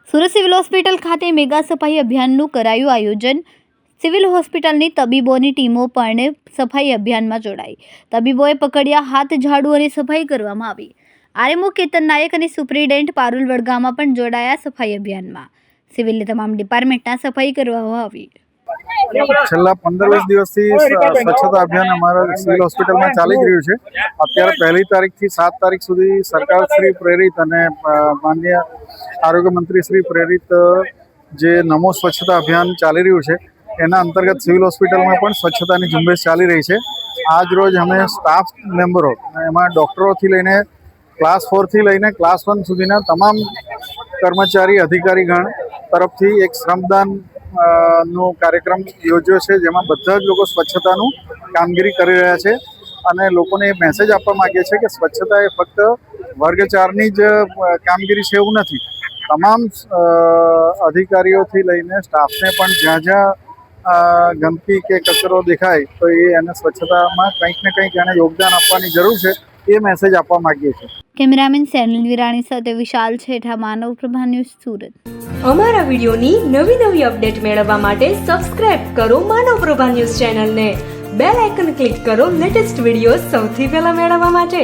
Surat civil hospital ખાતે mega સફાઈ અભિયાનનું કરાયું આયોજન। સિવિલ હોસ્પિટલની તબીબોની ટીમો પણ સફાઈ અભિયાનમાં જોડાઈ। તબીબોએ પકડ્યા હાથ, ઝાડુ અને સફાઈ કરવામાં આવી। આરએમઓ કેતન નાયક અને સુપ્રિન્ટેન્ડન્ટ પારુલ વડગામા પણ જોડાયા સફાઈ અભિયાનમાં। સિવિલની તમામ ડિપાર્ટમેન્ટના સફાઈ કરવામાં આવી। છેલ્લા 15-20 દિવસથી સ્વચ્છતા અભિયાન અમારા સિવિલ હોસ્પિટલમાં ચાલી જ રહ્યું છે। અત્યારે 1 તારીખથી 7 તારીખ સુધી સરકારશ્રી પ્રેરિત અને માનનીય આરોગ્ય મંત્રી શ્રી પ્રેરિત જે નમો સ્વચ્છતા અભિયાન ચાલી રહ્યું છે એના અંતર્ગત સિવિલ હોસ્પિટલમાં પણ સ્વચ્છતાની ઝુંબેશ ચાલી રહી છે। આજ રોજ અમે સ્ટાફ મેમ્બરો, એમાં ડૉક્ટરોથી લઈને ક્લાસ 4 થી લઈને ક્લાસ 1 સુધીના તમામ કર્મચારી અધિકારીગણ તરફથી એક શ્રમદાન નો કાર્યક્રમ યોજ્યો છે, જેમાં બધા જ લોકો સ્વચ્છતાનું કામગીરી કરી રહ્યા છે અને લોકોને એ મેસેજ આપવા માંગીએ છીએ કે સ્વચ્છતા એ ફક્ત વર્ગ 4ની જ કામગીરી છે એવું નથી। તમામ અધિકારીઓથી લઈને સ્ટાફને પણ જ્યાં જ્યાં ગંદકી કે કચરો દેખાય તો એને સ્વચ્છતામાં કંઈક ને કંઈક એને યોગદાન આપવાની જરૂર છે, એ મેસેજ આપવા માંગીએ છીએ। કેમેરામેન સેનિલ વિરાણી સાથે વિશાલ છેઠા, માનવ પ્રભા ન્યૂઝ, સુરત। અમારા વિડીયોની નવી અપડેટ મેળવવા માટે સબસ્ક્રાઇબ કરો માનવ પ્રભા ન્યૂઝ ચેનલને। બેલ આઇકન ક્લિક કરો લેટેસ્ટ વિડીયો સૌથી પહેલા મેળવવા માટે।